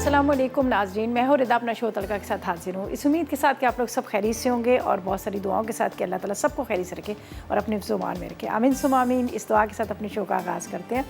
अस्सलामुअलैकुम नाज़रीन, मैं हूँ रिदा अपना शो तड़का के साथ हाजिर हूँ। इस उम्मीद के साथ कि आप लोग सब खैरियत से होंगे और बहुत सारी दुआओं के साथ कि अल्लाह ताला सबको खैरियत से रखे और अपने ज़ुबान में रखे। आमीन सुम आमीन। इस दुआ के साथ अपने शो का आगाज़ करते हैं।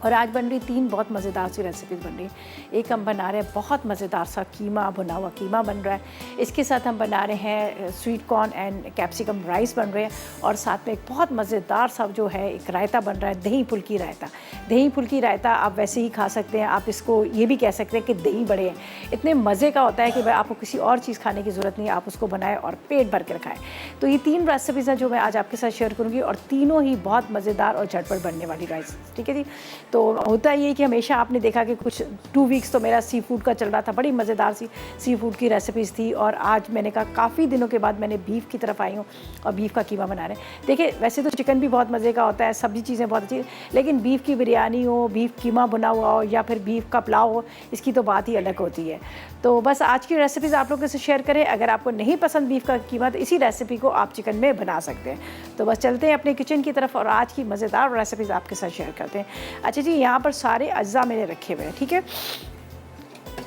और आज बन रही 3 बहुत मज़ेदार सी रेसिपीज़ बन रही हैं। एक हम बना रहे हैं बहुत मज़ेदार सा कीमा, भुना हुआ कीमा बन रहा है। इसके साथ हम बना रहे हैं sweet corn and capsicum rice बन रहे हैं। और साथ में एक बहुत मज़ेदार सा जो है एक रायता बन रहा है, दही फुल्की रायता। दही फुल्की रायता आप वैसे ही खा सकते हैं, आप इसको ये भी कह सकते हैं कि दही बड़े हैं। इतने मज़े का होता है कि भाई आपको किसी और चीज़ खाने की ज़रूरत नहीं है, आप उसको बनाएं और पेट भर कर खाएँ। तो ये 3 रेसिपीज़ हैं जो मैं आज आपके साथ शेयर करूँगी और तीनों ही बहुत मज़ेदार और झटपट बनने वाली राइस। ठीक है जी। तो होता ये कि हमेशा आपने देखा कि कुछ 2 वीक्स तो मेरा सी फूड का चल रहा था, बड़ी मज़ेदार सी फूड की रेसिपीज़ थी। और आज मैंने कहा काफ़ी दिनों के बाद मैंने बीफ की तरफ आई हूँ और बीफ का कीमा बना रहे हैं। देखिए वैसे तो चिकन भी बहुत मज़े का होता है, सब्ज़ी चीज़ें बहुत अच्छी, लेकिन बीफ की बिरयानी हो, बीफ कीमा बना हुआ हो या फिर बीफ का पुलाव हो, इसकी तो बात ही अलग होती है। तो बस आज की रेसिपीज़ आप लोगों से शेयर करें। अगर आपको नहीं पसंद बीफ का कीमा तो इसी रेसिपी को आप चिकन में बना सकते हैं। तो बस चलते हैं अपने किचन की तरफ और आज की मज़ेदार रेसिपीज़ आपके साथ शेयर करते हैं। अच्छा जी, यहाँ पर सारे अज्जा मैंने रखे हुए हैं, ठीक है।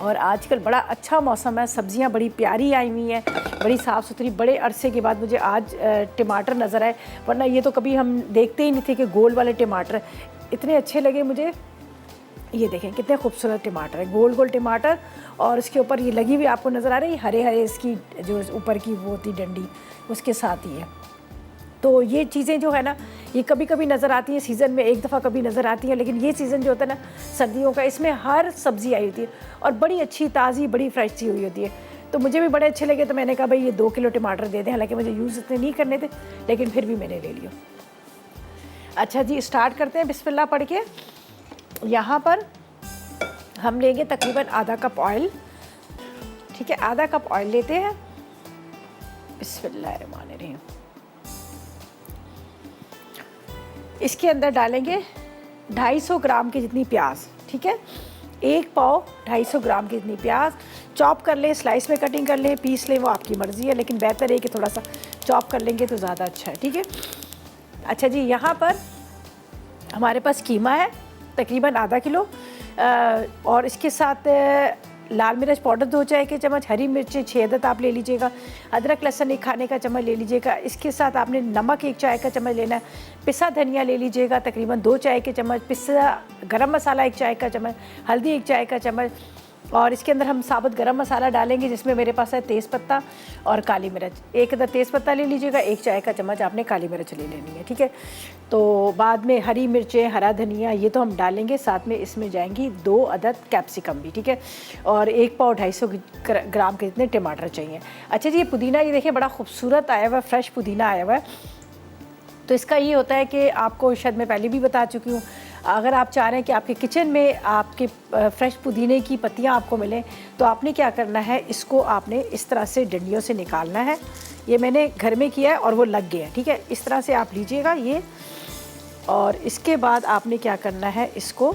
और आजकल बड़ा अच्छा मौसम है, सब्जियां बड़ी प्यारी आई हुई हैं, बड़ी साफ़ सुथरी। बड़े अरसे के बाद मुझे आज टमाटर नज़र आए, वरना ये तो कभी हम देखते ही नहीं थे कि गोल वाले टमाटर इतने अच्छे लगे मुझे। ये देखें कितने खूबसूरत टमाटर है, गोल गोल टमाटर। और इसके ऊपर ये लगी हुई आपको नज़र आ रही है हरे हरे, इसकी जो ऊपर की वो होती डंडी उसके साथ ही है। तो ये चीज़ें जो है ना, ये कभी कभी नज़र आती हैं सीज़न में, एक दफ़ा कभी नज़र आती हैं, लेकिन ये सीज़न जो होता है ना सर्दियों का, इसमें हर सब्ज़ी आई होती है और बड़ी अच्छी ताज़ी बड़ी फ्रेश सी हुई होती है। तो मुझे भी बड़े अच्छे लगे, तो मैंने कहा भाई ये 2 किलो टमाटर दे दें। हालांकि मुझे यूज़ इतने नहीं करने थे, लेकिन फिर भी मैंने ले लिया। अच्छा जी, स्टार्ट करते हैं बिस्मिल्लाह पढ़ के। यहाँ पर हम लेंगे तकरीबन आधा कप ऑयल, ठीक है, आधा कप ऑयल लेते हैं। बिस्मिल्लाहिर्रहमानिर्रहीम। इसके अंदर डालेंगे 250 ग्राम की जितनी प्याज, ठीक है, 1 पाव 250 ग्राम की जितनी प्याज। चॉप कर लें, स्लाइस में कटिंग कर लें, पीस लें, वो आपकी मर्ज़ी है, लेकिन बेहतर है कि थोड़ा सा चॉप कर लेंगे तो ज़्यादा अच्छा है, ठीक है। अच्छा जी, यहाँ पर हमारे पास कीमा है तकरीबन आधा किलो। और इसके साथ लाल मिर्च पाउडर 2 चाय के चम्मच, हरी मिर्चें 6 अदद आप ले लीजिएगा, अदरक लहसुन 1 खाने का चम्मच ले लीजिएगा। इसके साथ आपने नमक 1 चाय का चम्मच लेना है, पिसा धनिया ले लीजिएगा तकरीबन 2 चाय के चम्मच, पिसा गरम मसाला 1 चाय का चम्मच, हल्दी 1 चाय का चम्मच। और इसके अंदर हम साबुत गरम मसाला डालेंगे, जिसमें मेरे पास है तेज़पत्ता और काली मिर्च। 1 अदद तेज़पत्ता ले लीजिएगा, 1 चाय का चम्मच आपने काली मिर्च ले लेनी है, ठीक है। तो बाद में हरी मिर्चें, हरा धनिया ये तो हम डालेंगे, साथ में इसमें जाएंगी 2 अदद कैप्सिकम भी, ठीक है। और 1 पाव 250 ग्राम के जितने टमाटर चाहिए। अच्छा जी, ये पुदीना ये देखिए बड़ा खूबसूरत आया हुआ है, फ्रेश पुदीना आया हुआ है। तो इसका ये होता है कि आपको शायद मैं पहले भी बता चुकी हूँ, अगर आप चाह रहे हैं कि आपके किचन में आपके फ्रेश पुदीने की पत्तियाँ आपको मिलें, तो आपने क्या करना है, इसको आपने इस तरह से डंडियों से निकालना है। ये मैंने घर में किया है और वो लग गया है, ठीक है। इस तरह से आप लीजिएगा ये, और इसके बाद आपने क्या करना है, इसको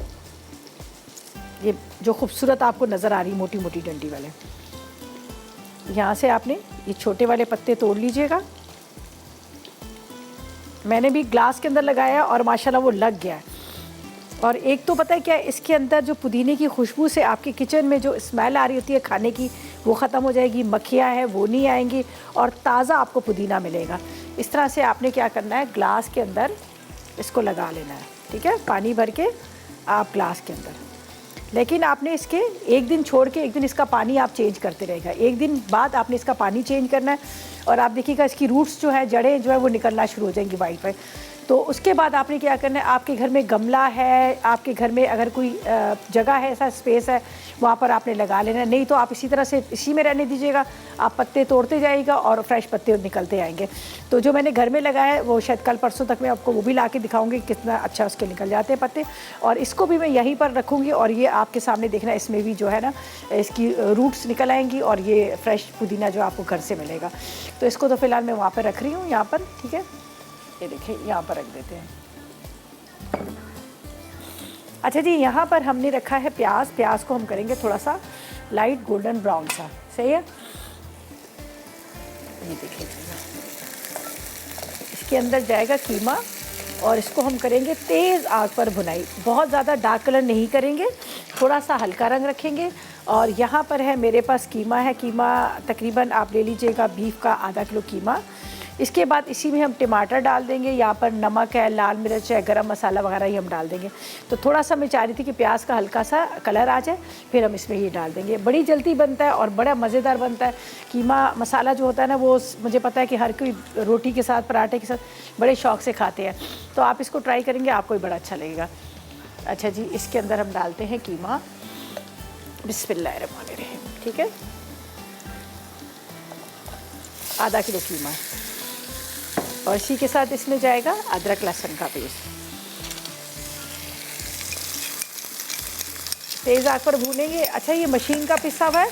ये जो खूबसूरत आपको नज़र आ रही मोटी मोटी डंडी वाले, यहाँ से आपने ये छोटे वाले पत्ते तोड़ लीजिएगा। मैंने भी ग्लास के अंदर लगाया और माशाल्लाह वो लग गया है। और एक तो पता है क्या, इसके अंदर जो पुदीने की खुशबू से आपके किचन में जो स्मेल आ रही होती है खाने की, वो ख़त्म हो जाएगी, मक्खियाँ हैं वो नहीं आएंगी और ताज़ा आपको पुदीना मिलेगा। इस तरह से आपने क्या करना है, ग्लास के अंदर इसको लगा लेना है, ठीक है, पानी भर के आप ग्लास के अंदर। लेकिन आपने इसके 1 दिन छोड़ के 1 दिन इसका पानी आप चेंज करते रहेगा। 1 दिन बाद आपने इसका पानी चेंज करना है और आप देखिएगा इसकी रूट्स जो है, जड़ें जो है वो निकलना शुरू हो जाएंगी वाइट वाइट। तो उसके बाद आपने क्या करना है, आपके घर में गमला है, आपके घर में अगर कोई जगह है, ऐसा स्पेस है, वहाँ पर आपने लगा लेना है। नहीं तो आप इसी तरह से इसी में रहने दीजिएगा, आप पत्ते तोड़ते जाइएगा और फ्रेश पत्ते निकलते आएंगे। तो जो मैंने घर में लगाया है वो शायद कल परसों तक मैं आपको वो भी ला के दिखाऊँगी कितना अच्छा उसके निकल जाते हैं पत्ते। और इसको भी मैं यहीं पर रखूँगी और ये आपके सामने देखना, इसमें भी जो है ना इसकी रूट्स निकल आएंगी और ये फ्रेश पुदीना जो आपको घर से मिलेगा। तो इसको तो फ़िलहाल मैं वहाँ पर रख रही हूँ, यहाँ पर, ठीक है। ये देखिए यहाँ पर रख देते हैं। अच्छा जी, यहाँ पर हमने रखा है प्याज। प्याज को हम करेंगे थोड़ा सा लाइट गोल्डन ब्राउन सा, सही है। ये देखिए इसके अंदर जाएगा कीमा और इसको हम करेंगे तेज़ आग पर भुनाई। बहुत ज़्यादा डार्क कलर नहीं करेंगे, थोड़ा सा हल्का रंग रखेंगे और यहाँ पर है मेरे पास कीमा है। कीमा तकरीबन आप ले लीजिएगा बीफ का आधा किलो कीमा। इसके बाद इसी में हम टमाटर डाल देंगे, यहाँ पर नमक है, लाल मिर्च है, गरम मसाला वगैरह ही हम डाल देंगे। तो थोड़ा सा मैं चाह रही थी कि प्याज का हल्का सा कलर आ जाए, फिर हम इसमें ये डाल देंगे। बड़ी जल्दी बनता है और बड़ा मज़ेदार बनता है। कीमा मसाला जो होता है ना, वो मुझे पता है कि हर कोई रोटी के साथ, पराठे के साथ बड़े शौक़ से खाते हैं। तो आप इसको ट्राई करेंगे, आपको भी बड़ा अच्छा लगेगा। अच्छा जी, इसके अंदर हम डालते हैं कीमा। बिस्मिल्लाहिर्रहमानिर्रहीम। ठीक है, आधा किलो कीमा, और इसी के साथ इसमें जाएगा अदरक लहसुन का पेस्ट। तेज़ आंच पर भूनेंगे। अच्छा, ये मशीन का पिसा हुआ है,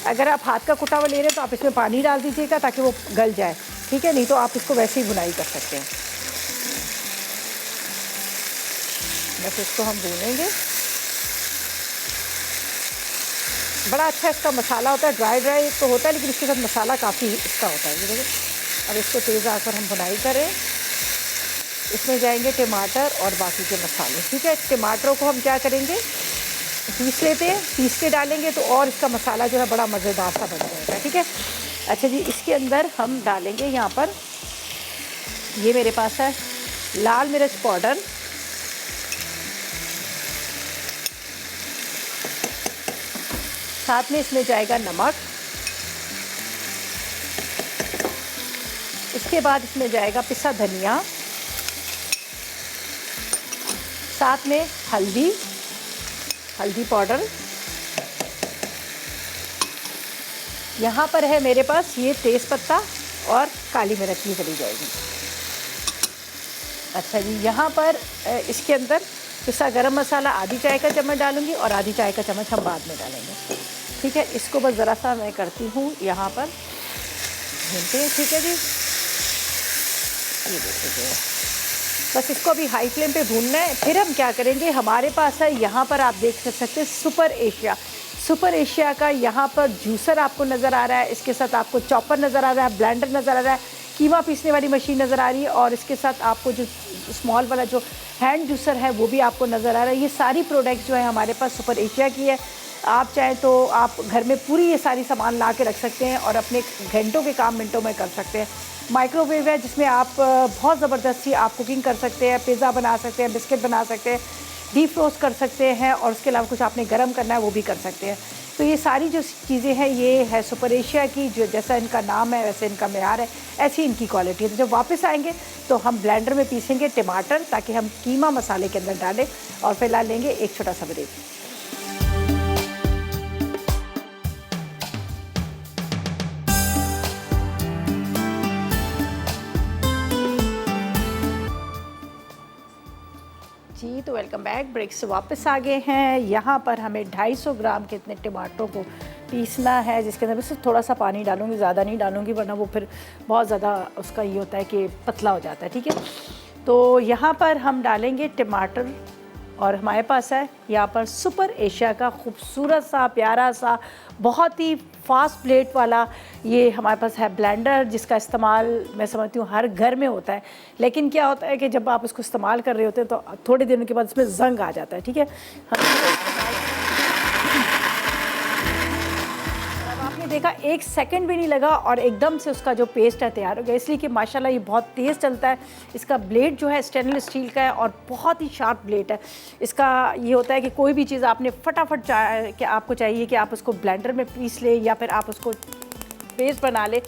अगर आप हाथ का कुटा हुआ ले रहे हैं तो आप इसमें पानी डाल दीजिएगा ताकि वो गल जाए। ठीक है, नहीं तो आप इसको वैसे ही बुनाई कर सकते हैं। बस इसको हम भूनेंगे। बड़ा अच्छा इसका मसाला होता है, ड्राई ड्राई तो होता है लेकिन इसके साथ मसाला काफ़ी इसका होता है। ये देखिए, अब इसको तेज़ आंच पर हम बुनाई करें। इसमें जाएंगे टमाटर और बाकी के मसाले। ठीक है, टमाटरों को हम क्या करेंगे, पीस लेते हैं, पीस के डालेंगे तो और इसका मसाला जो है बड़ा मज़ेदार सा बन जाएगा। ठीक है। अच्छा जी, इसके अंदर हम डालेंगे यहाँ पर, ये मेरे पास है लाल मिर्च पाउडर, साथ में इसमें जाएगा नमक। इसके बाद इसमें जाएगा पिसा धनिया, साथ में हल्दी पाउडर। यहाँ पर है मेरे पास ये तेज़ पत्ता और काली मिर्च भी चली जाएगी। अच्छा जी, यहाँ पर इसके अंदर पिसा गरम मसाला आधी चाय का चम्मच डालूंगी और आधी चाय का चम्मच हम बाद में डालेंगे। ठीक है, इसको बस ज़रा सा मैं करती हूँ यहाँ पर भूनते हैं। ठीक है जी, ये देखिए, बस इसको अभी हाई फ्लेम पे भूनना है। फिर हम क्या करेंगे, हमारे पास है यहाँ पर आप देख सकते हैं सुपर एशिया का यहाँ पर जूसर आपको नज़र आ रहा है। इसके साथ आपको चॉपर नज़र आ रहा है, ब्लेंडर नज़र आ रहा है, कीमा पीसने वाली मशीन नज़र आ रही है, और इसके साथ आपको जो स्मॉल वाला जो हैंड जूसर है वो भी आपको नज़र आ रहा है। ये सारी प्रोडक्ट्स जो है हमारे पास सुपर एशिया की है। आप चाहें तो आप घर में पूरी ये सारी सामान ला के रख सकते हैं और अपने घंटों के काम मिनटों में कर सकते हैं। माइक्रोवेव है जिसमें आप बहुत ज़बरदस्ती आप कुकिंग कर सकते हैं, पिज़्ज़ा बना सकते हैं, बिस्किट बना सकते हैं, डीप फ्रोस्ट कर सकते हैं, और उसके अलावा कुछ आपने गर्म करना है वो भी कर सकते हैं। तो ये सारी जो चीज़ें हैं ये है सुपर एशिया की, जो जैसा इनका नाम है वैसे इनका मेयार है, ऐसी इनकी क्वालिटी है। तो जब वापस आएंगे तो हम ब्लेंडर में पीसेंगे टमाटर, ताकि हम कीमा मसाले के अंदर डालें, और फिलहाल लेंगे एक छोटा सा ब्रेक। जी, तो वेलकम बैक। ब्रेक से वापस आ गए हैं। यहाँ पर हमें 250 ग्राम के इतने टमाटरों को पीसना है, जिसके अंदर सिर्फ थोड़ा सा पानी डालूंगी, ज़्यादा नहीं डालूंगी वरना वो फिर बहुत ज़्यादा उसका ये होता है कि पतला हो जाता है। ठीक है, तो यहाँ पर हम डालेंगे टमाटर, और हमारे पास है यहाँ पर सुपर एशिया का खूबसूरत सा प्यारा सा बहुत ही फास्ट ब्लेड वाला ये हमारे पास है ब्लेंडर, जिसका इस्तेमाल मैं समझती हूँ हर घर में होता है। लेकिन क्या होता है कि जब आप इसको इस्तेमाल कर रहे होते हैं तो थोड़े दिनों के बाद इसमें जंग आ जाता है। ठीक है, आपने देखा 1 सेकंड भी नहीं लगा और एकदम से उसका जो पेस्ट है तैयार हो गया, इसलिए कि माशाल्लाह ये बहुत तेज़ चलता है। इसका ब्लेड जो है स्टेनलेस स्टील का है और बहुत ही शार्प ब्लेड है। इसका ये होता है कि कोई भी चीज़ आपने फटाफट कि आपको चाहिए कि आप उसको ब्लेंडर में पीस लें या फिर आप उसको पेस्ट बना लें,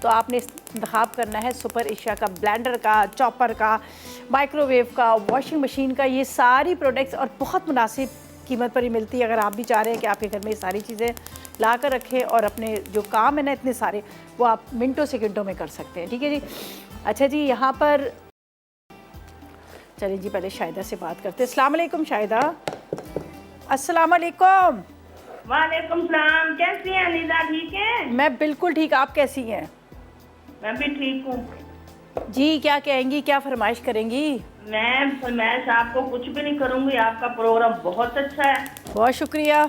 तो आपने इंतखाब करना है सुपर एशिया का ब्लेंडर का, चॉपर का, माइक्रोवेव का, वॉशिंग मशीन का। ये सारी प्रोडक्ट्स और बहुत मुनासिब कीमत पर ही मिलती है। अगर आप भी चाह रहे हैं कि आपके घर में ये सारी चीज़ें ला कर रखें और अपने जो काम है ना इतने सारे, वो आप मिनटों सेकंडों में कर सकते हैं। ठीक है जी। अच्छा जी, यहाँ पर चलिए जी पहले शाहिदा से बात करते हैं। अस्सलाम वालेकुम शाहिदा। अस्सलाम वालेकुम। वालेकुम सलाम। कैसी हैं अनीता, ठीक है? मैं बिल्कुल ठीक, आप कैसी हैं? मैं भी ठीक हूँ जी। क्या कहेंगी, क्या फरमाइश करेंगी? मैं फरमाइश आपको कुछ भी नहीं करूँगी, आपका प्रोग्राम बहुत अच्छा है। बहुत शुक्रिया।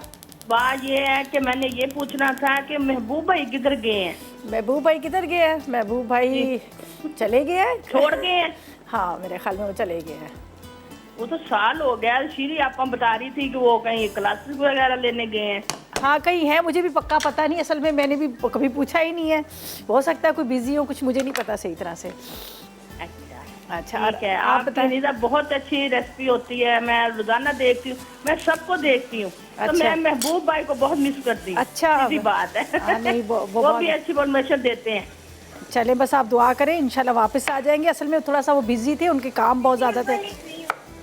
बात ये है कि मैंने ये पूछना था कि महबूब भाई किधर गए हैं? महबूब भाई किधर गए हैं? महबूब भाई चले गए हैं, छोड़ गए हैं। हाँ मेरे ख्याल में वो चले गए हैं। वो तो साल हो गया। शीरी आपको बता रही थी कि वो कहीं क्लासेस वगैरह लेने गए हैं। हाँ कहीं है, मुझे भी पक्का पता नहीं, असल में मैंने भी कभी पूछा ही नहीं है, हो सकता है कोई बिजी हो, कुछ मुझे नहीं पता सही तरह से। अच्छा ठीक है, आप बताएं। निदा बहुत अच्छी रेसिपी होती है, मैं रोजाना देखती हूँ, मैं सबको देखती हूँ। अच्छा। तो मैं महबूब भाई को बहुत मिस करती हूँ। अच्छा, सीधी बात है। हाँ नहीं वो भी अच्छी इन्फॉर्मेशन देते हैं। चले बस आप दुआ करें, इंशाल्लाह वापस आ जाएंगे। असल में थोड़ा सा वो बिजी थे, उनके काम बहुत ज़्यादा थे,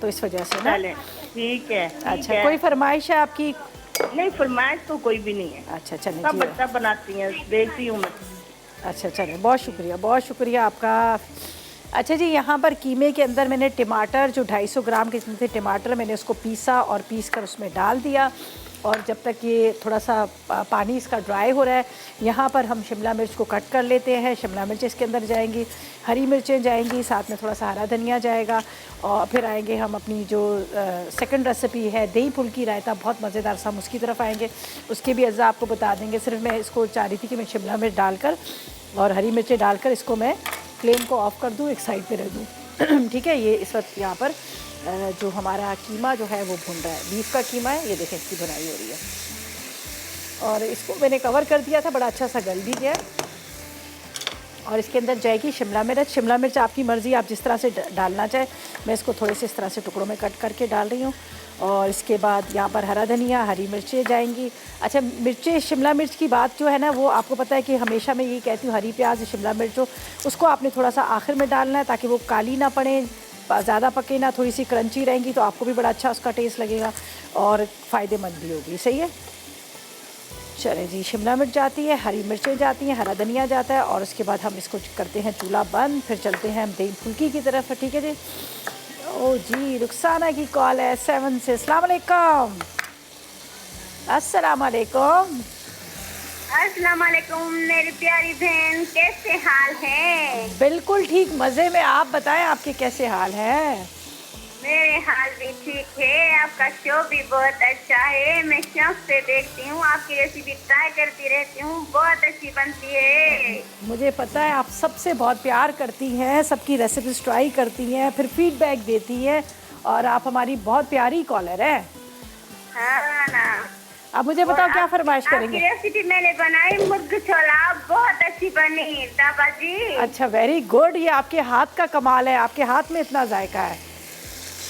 तो इस वजह से ना। चले ठीक है। अच्छा, कोई फरमाइश है आपकी? नहीं, फरमाइश तो कोई भी नहीं है। अच्छा चलें सब जी। अच्छा बनाती हैं, देखती हूँ मैं। अच्छा चलें, बहुत शुक्रिया आपका। अच्छा जी, यहाँ पर कीमे के अंदर मैंने टमाटर जो 250 ग्राम के थे टमाटर, मैंने उसको पीसा और पीस कर उसमें डाल दिया। और जब तक ये थोड़ा सा पानी इसका ड्राई हो रहा है, यहाँ पर हम शिमला मिर्च को कट कर लेते हैं। शिमला मिर्च इसके अंदर जाएंगी, हरी मिर्चें जाएंगी, साथ में थोड़ा सा हरा धनिया जाएगा। और फिर आएंगे हम अपनी जो सेकंड रेसिपी है दही फुल्की रायता, बहुत मज़ेदार सा, हम उसकी तरफ आएंगे। उसके भी अज़्ज़ा आपको बता देंगे। सिर्फ मैं इसको चाह रही थी कि मैं शिमला मिर्च डालकर और हरी मिर्चें डालकर इसको मैं फ्लेम को ऑफ़ कर दूँ, एक साइड पे रख दूँ। ठीक है, ये इस वक्त यहाँ पर जो हमारा कीमा जो है वो भुन रहा है, बीफ का कीमा है, ये देखें इसकी भुनाई हो रही है। और इसको मैंने कवर कर दिया था, बड़ा अच्छा सा गल भी गया। और इसके अंदर जाएगी शिमला मिर्च। शिमला मिर्च आपकी मर्ज़ी, आप जिस तरह से डालना चाहे। मैं इसको थोड़े से इस तरह से टुकड़ों में कट करके डाल रही हूँ। और इसके बाद यहाँ पर हरा धनिया, हरी मिर्चें जाएंगी। अच्छा, मिर्चें, शिमला मिर्च की बात जो है ना, वो आपको पता है कि हमेशा मैं यही कहती हूँ, हरी प्याज शिमला मिर्च हो, उसको आपने थोड़ा सा आखिर में डालना है ताकि वो काली ना पड़े, ज़्यादा पके ना, थोड़ी सी क्रंची रहेंगी, तो आपको भी बड़ा अच्छा उसका टेस्ट लगेगा और फ़ायदेमंद भी होगी। सही है, चलें जी। शिमला मिर्च जाती है, हरी मिर्चें जाती हैं, हरा धनिया जाता है। और उसके बाद हम इसको करते हैं चूल्हा बंद, फिर चलते हैं हम दही फुल्की की तरफ। ठीक है जी। ओ जी, रुखसाना की कॉल है 7 से। अस्सलाम वालेकुम। अस्सलाम वालेकुम। अस्सलाम वालेकुम मेरी प्यारी बहन, कैसे हाल है? बिल्कुल ठीक, मज़े में। आप बताएं, आपके कैसे हाल है? मेरे हाल भी ठीक है, आपका शो भी बहुत अच्छा है, मैं शौक से देखती हूँ, आपकी रेसिपी ट्राई करती रहती हूँ, बहुत अच्छी बनती है। मुझे पता है, आप सबसे बहुत प्यार करती हैं, सबकी रेसिपीज ट्राई करती हैं, फिर फीडबैक देती हैं, और आप हमारी बहुत प्यारी कॉलर है। हाँ ना। अब मुझे बताओ क्या फरमाइश करेंगे? आपकी रेसिपी मैंने बनाई मुर्ग छोला, बहुत अच्छी बनी दादा जी। अच्छा, वेरी गुड। ये आपके हाथ का कमाल है, आपके हाथ में इतना जायका है।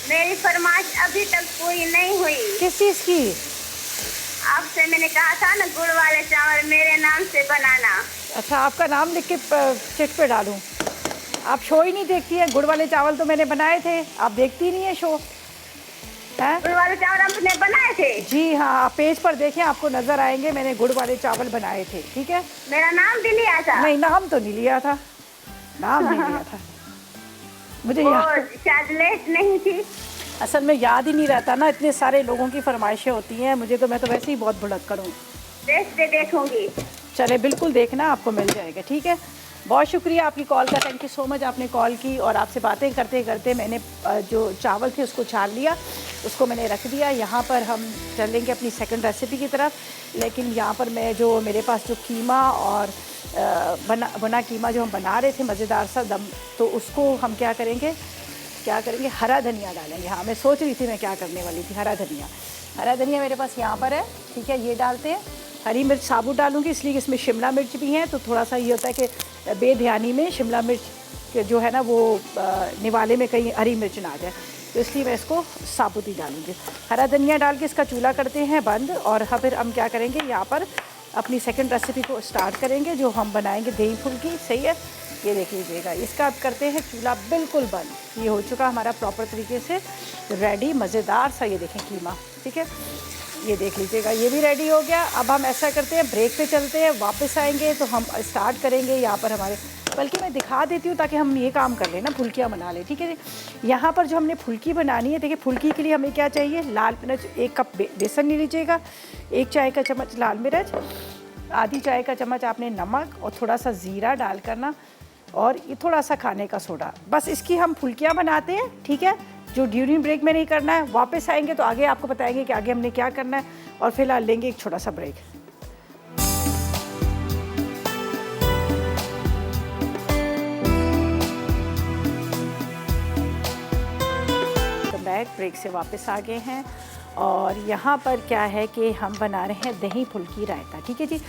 मेरी फरमाइश अभी तक पूरी नहीं हुई। किस चीज़ की? आपसे मैंने कहा था ना, गुड़ वाले चावल मेरे नाम से बनाना। अच्छा, आपका नाम लिख के चिट पे डालूं? आप शो ही नहीं देखती हैं। गुड़ वाले चावल तो मैंने बनाए थे, आप देखती नहीं है शो है? गुड़ वाले चावल आपने बनाए थे? जी हाँ, आप पेज पर देखें, आपको नजर आएंगे, मैंने गुड़ वाले चावल बनाए थे। ठीक है, मेरा नाम भी लिया था? नहीं, नाम तो नहीं लिया था, नाम नहीं लिया था। मुझे शायद लेट नहीं थी, असल में याद ही नहीं रहता ना, इतने सारे लोगों की फरमाइशें होती हैं मुझे, तो मैं तो वैसे ही बहुत भुलक्कड़ हूँ। देखूंगी। चले, बिल्कुल देखना, आपको मिल जाएगा। ठीक है, बहुत शुक्रिया आपकी कॉल का, थैंक यू सो मच, आपने कॉल की। और आपसे बातें करते करते मैंने जो चावल थे उसको छान लिया, उसको मैंने रख दिया। यहाँ पर हम चलेंगे अपनी सेकंड रेसिपी की तरफ, लेकिन यहाँ पर मैं जो मेरे पास जो कीमा और बना कीमा जो हम बना रहे थे मज़ेदार सा दम, तो उसको हम क्या करेंगे, हरा धनिया डालेंगे। हाँ, मैं सोच रही थी मैं क्या करने वाली थी, हरा धनिया मेरे पास यहाँ पर है। ठीक है, ये डालते हैं। हरी मिर्च साबुत डालूंगी इसलिए कि इसमें शिमला मिर्च भी हैं, तो थोड़ा सा ये होता है कि बेध्यानी में शिमला मिर्च जो है ना वो निवाले में कहीं हरी मिर्च ना आ जाए, तो इसलिए मैं इसको साबुत ही डालूंगी। हरा धनिया डाल के इसका चूल्हा करते हैं बंद। और फिर हम क्या करेंगे, यहाँ पर अपनी सेकंड रेसिपी को स्टार्ट करेंगे, जो हम बनाएंगे दही फुल्की। सही है, ये देख लीजिएगा, इसका अब करते हैं चूल्हा बिल्कुल बंद। ये हो चुका हमारा प्रॉपर तरीके से रेडी, मज़ेदार सा, ये देखें कीमा। ठीक है, ये देख लीजिएगा, ये भी रेडी हो गया। अब हम ऐसा करते हैं, ब्रेक पे चलते हैं, वापस आएंगे तो हम स्टार्ट करेंगे यहाँ पर हमारे, बल्कि मैं दिखा देती हूँ ताकि हम ये काम कर लें ना, फुल्कियाँ बना लें। ठीक है, यहाँ पर जो हमने फुल्की बनानी है, देखिए फुल्की के लिए हमें क्या चाहिए, लाल मिर्च 1 कप बेसन ले लीजिएगा, 1 चाय का चम्मच लाल मिर्च, आधी चाय का चम्मच आपने नमक और थोड़ा सा ज़ीरा डाल करना, और ये थोड़ा सा खाने का सोडा। बस इसकी हम फुल्कियाँ बनाते हैं। ठीक है, जो ड्यूरिंग ब्रेक में नहीं करना है, वापस आएंगे तो आगे आपको बताएंगे कि आगे हमने क्या करना है। और फिलहाल लेंगे एक छोटा सा ब्रेक। तो बैक ब्रेक से वापस आ गए हैं और यहाँ पर क्या है कि हम बना रहे हैं दही फुल्की रायता। ठीक है जी।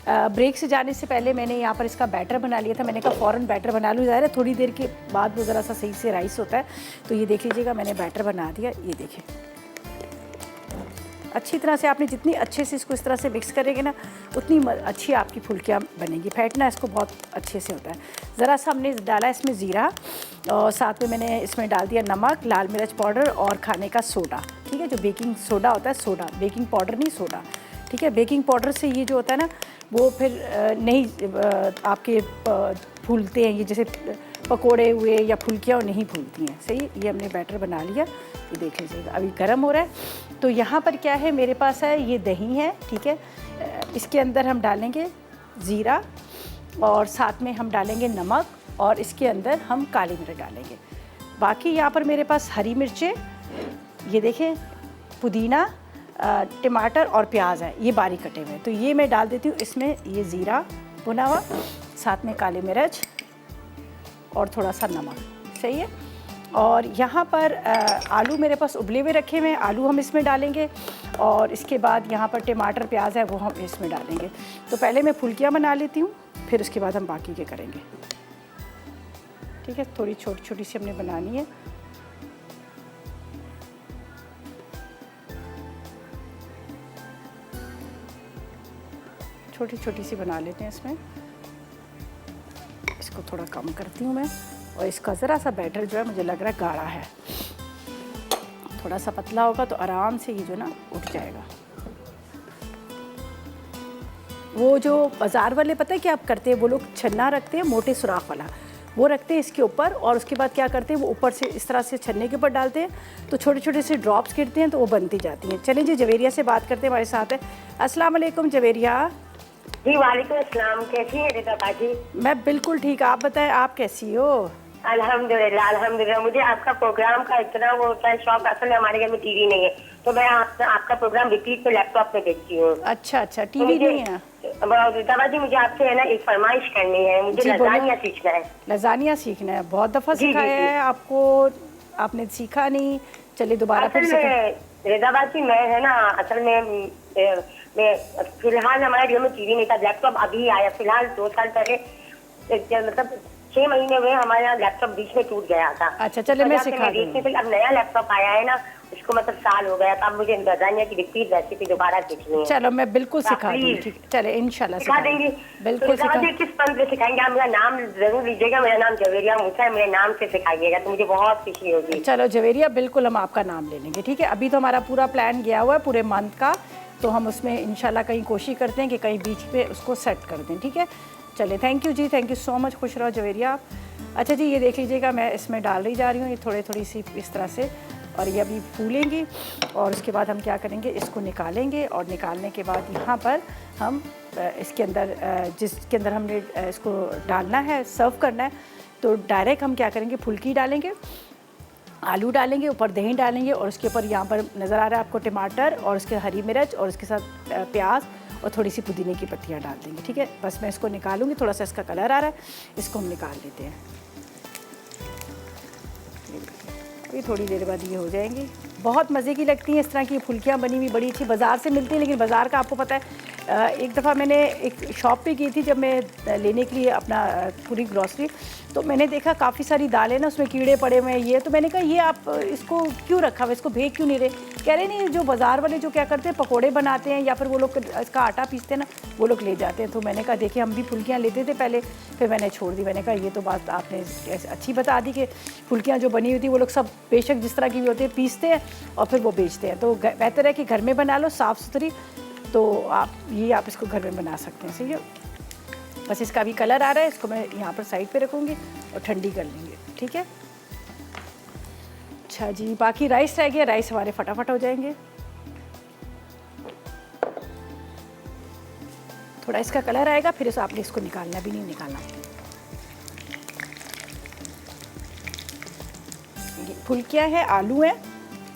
ब्रेक से जाने से पहले मैंने यहाँ पर इसका बैटर बना लिया था। मैंने कहा फ़ौरन बैटर बना लूँ, ज़ाहिर है थोड़ी देर के बाद वो ज़रा सा सही से राइस होता है। तो ये देख लीजिएगा, मैंने बैटर बना दिया। ये देखिए, अच्छी तरह से आपने जितनी अच्छे से इसको इस तरह से मिक्स करेंगे ना, उतनी अच्छी आपकी फुल्कियाँ बनेंगी। फेंटना इसको बहुत अच्छे से होता है। ज़रा सा हमने डाला इसमें ज़ीरा, और साथ में मैंने इसमें डाल दिया नमक, लाल मिर्च पाउडर और खाने का सोडा। ठीक है, जो बेकिंग सोडा होता है, सोडा, बेकिंग पाउडर नहीं, सोडा। ठीक है, बेकिंग पाउडर से ये जो होता है ना, वो फिर नहीं आपके फूलते हैं, ये जैसे पकोड़े हुए या फुल्कियाँ नहीं फूलती हैं। सही, ये हमने बैटर बना लिया। ये देख लीजिएगा, अभी गर्म हो रहा है। तो यहाँ पर क्या है, मेरे पास है ये दही है। ठीक है, इसके अंदर हम डालेंगे ज़ीरा और साथ में हम डालेंगे नमक, और इसके अंदर हम काली मिर्च डालेंगे। बाकी यहाँ पर मेरे पास हरी मिर्चें, ये देखें, पुदीना, टमाटर और प्याज है, ये बारीक कटे हुए। तो ये मैं डाल देती हूँ इसमें, ये ज़ीरा भुना हुआ, साथ में काली मिर्च और थोड़ा सा नमक। सही है। और यहाँ पर आलू मेरे पास उबले हुए रखे हुए हैं, आलू हम इसमें डालेंगे। और इसके बाद यहाँ पर टमाटर प्याज है, वो हम इसमें डालेंगे। तो पहले मैं फुल्कियाँ बना लेती हूँ, फिर उसके बाद हम बाकी के करेंगे। ठीक है, थोड़ी छोटी छोटी सी हमने बनानी है। छोटी छोटी सी बना लेते हैं इसमें। इसको थोड़ा कम करती हूँ मैं, और इसका ज़रा सा बैटर जो है मुझे लग रहा है गाढ़ा है। थोड़ा सा पतला होगा तो आराम से ये जो ना उठ जाएगा। वो जो बाज़ार वाले पता है क्या आप करते हैं, वो लोग छन्ना रखते हैं मोटे सुराख वाला, वो रखते हैं इसके ऊपर, और उसके बाद क्या करते हैं, वो ऊपर से इस तरह से छन्ने के ऊपर डालते हैं, तो छोटे छोटे से ड्रॉप्स गिरते हैं, तो वो बनती जाती हैं। चलें जी, जवेरिया से बात करते हैं, हमारे साथ है। अस्सलाम वालेकुम जवेरिया। जी वालेकुम अस्सलाम, कैसी है रिदा बाजी? मैं बिल्कुल ठीक, आप बताएं आप कैसी हो? अल्हम्दुलिल्लाह अल्हम्दुलिल्लाह। मुझे आपका प्रोग्राम का इतना वो होता है शौक। असल में हमारे घर में टीवी नहीं है, तो मैं आपका प्रोग्राम रिपीट पे लैपटॉप पे देखती हूँ। अच्छा अच्छा, टीवी नहीं है। रिदा बाजी, मुझे आपसे है ना एक फरमाइश करनी है। मुझे लजानिया सीखना है। लजानिया सीखना है, बहुत दफ़ा सिखाया है आपको, आपने सीखा नहीं। चलिए दोबारा फिर से। रिदा बाजी, मैं है ना असल में मैं फिलहाल हमारे घर में टीवी नहीं था, लैपटॉप अभी आया फिलहाल 2 साल पहले, मतलब 6 महीने हुए हमारे यहाँ लैपटॉप बीच में टूट गया था। अच्छा चले, मैं सिखा दूँगी। अब नया लैपटॉप आया है ना, उसको मतलब साल हो गया था। अब मुझे लजानिया की रिपीट रेसिपी दोबारा सीखनी है। चलो मैं बिल्कुल सिखा दूँगी। चले इंशाल्लाह सिखा देंगी, बिल्कुल सिखा। किस पंथ पे सिखाएंगे आप? मेरा नाम जरूर लीजिएगा। मेरा नाम जवेरिया मूसा है, मेरे नाम से सिखाइएगा तो मुझे बहुत खुशी होगी। चलो जवेरिया, बिल्कुल हम आपका नाम ले लेंगे। ठीक है, अभी तो हमारा पूरा प्लान गया हुआ है पूरे मंथ का, तो हम उसमें इंशाल्लाह कहीं कोशिश करते हैं कि कहीं बीच पे उसको सेट कर दें। ठीक है, चलिए, thank you ji, thank you so much, खुश रहो जवेरिया आप। अच्छा जी, ये देख लीजिएगा, मैं इसमें डाल रही जा रही हूँ ये थोड़ी सी इस तरह से, और ये अभी फूलेंगी। और उसके बाद हम क्या करेंगे, इसको निकालेंगे, और निकालने के बाद यहाँ पर हम इसके अंदर जिसके अंदर हमने इसको डालना है, सर्व करना है, तो डायरेक्ट हम क्या करेंगे, फुल्की डालेंगे, आलू डालेंगे, ऊपर दही डालेंगे, और उसके ऊपर यहाँ पर नज़र आ रहा है आपको टमाटर, और उसके हरी मिर्च, और उसके साथ प्याज और थोड़ी सी पुदीने की पत्तियाँ डाल देंगे। ठीक है, बस मैं इसको निकालूंगी, थोड़ा सा इसका कलर आ रहा है, इसको हम निकाल लेते हैं। अभी थोड़ी देर बाद ये हो जाएंगी। बहुत मज़े की लगती हैं इस तरह की फुल्कियाँ बनी हुई, बड़ी अच्छी बाज़ार से मिलती हैं, लेकिन बाज़ार का आपको पता है, एक दफ़ा मैंने एक शॉप पे की थी जब मैं लेने के लिए अपना पूरी ग्रॉसरी, तो मैंने देखा काफ़ी सारी दालें ना उसमें कीड़े पड़े हुए हैं, ये तो मैंने कहा ये आप इसको क्यों रखा हुआ, इसको भेज क्यों नहीं रहे? कह रहे नहीं, जो बाज़ार वाले जो क्या करते हैं, पकोड़े बनाते हैं या फिर वो लोग इसका आटा पीसते हैं ना, वो लोग ले जाते हैं। तो मैंने कहा देखिए, हम भी फुल्कियाँ लेते थे पहले, फिर मैंने छोड़ दी। मैंने कहा ये तो बात आपने अच्छी बता दी कि फुल्कियाँ जो बनी हुई थी वो लोग सब बेशक जिस तरह की भी होती है पीसते हैं और फिर वो बेचते हैं। तो बेहतर है कि घर में बना लो साफ़ सुथरी, तो आप इसको घर में बना सकते हैं। सही है, बस इसका भी कलर आ रहा है, इसको मैं यहाँ पर साइड पे रखूँगी और ठंडी कर लेंगे। ठीक है, अच्छा जी, बाकी राइस रह गया, राइस हमारे फटाफट हो जाएंगे। थोड़ा इसका कलर आएगा, फिर आपने इसको निकालना भी नहीं निकालना। फुल्कियाँ हैं, आलू हैं,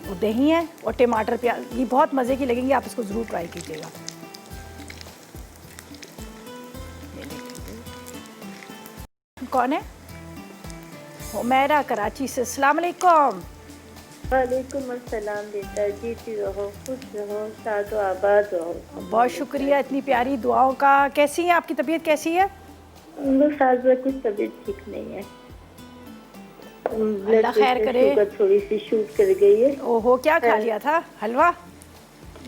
और दही है, और टमाटर प्याज, ये बहुत मज़े की लगेंगी, आप इसको ज़रूर ट्राई कीजिएगा। कौन है? हुमैरा कराची से। अस्सलाम वालेकुम। वालेकुम अस्सलाम बेटा, जीती रहो, खुश रहो, शादो आबाद रहो। बहुत शुक्रिया इतनी प्यारी दुआओं का। कैसी है आपकी तबीयत, कैसी है? बस आज में कुछ तबीयत ठीक नहीं है। अल्लाह खैर करे। शुगर थोड़ी सी शूट कर गई है। ओहो, क्या खा लिया था? हलवा?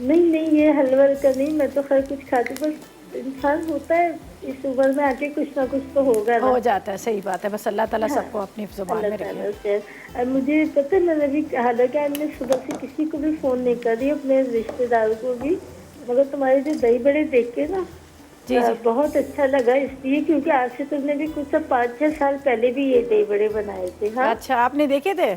नहीं, ये हलवा का नहीं, मैं तो खैर कुछ खाती, बस इंसान होता है इस उम्र में आके कुछ ना कुछ तो होगा ना। हो जाता है, सही बात है। बस अल्लाह ताला सबको अपनी जुबान में अल्लाह रखे। ताला से। और मुझे पता है, मैंने भी हालांकि आज मैं सुबह से किसी को भी फोन नहीं कर रही, अपने रिश्तेदारों को भी, मगर तुम्हारे जो दही बड़े देख के ना जी जी। बहुत अच्छा लगा, इसलिए क्योंकि आज से तुमने भी कुछ 5-6 साल पहले भी ये दही बड़े बनाए थे। हाँ, अच्छा, आपने देखे थे?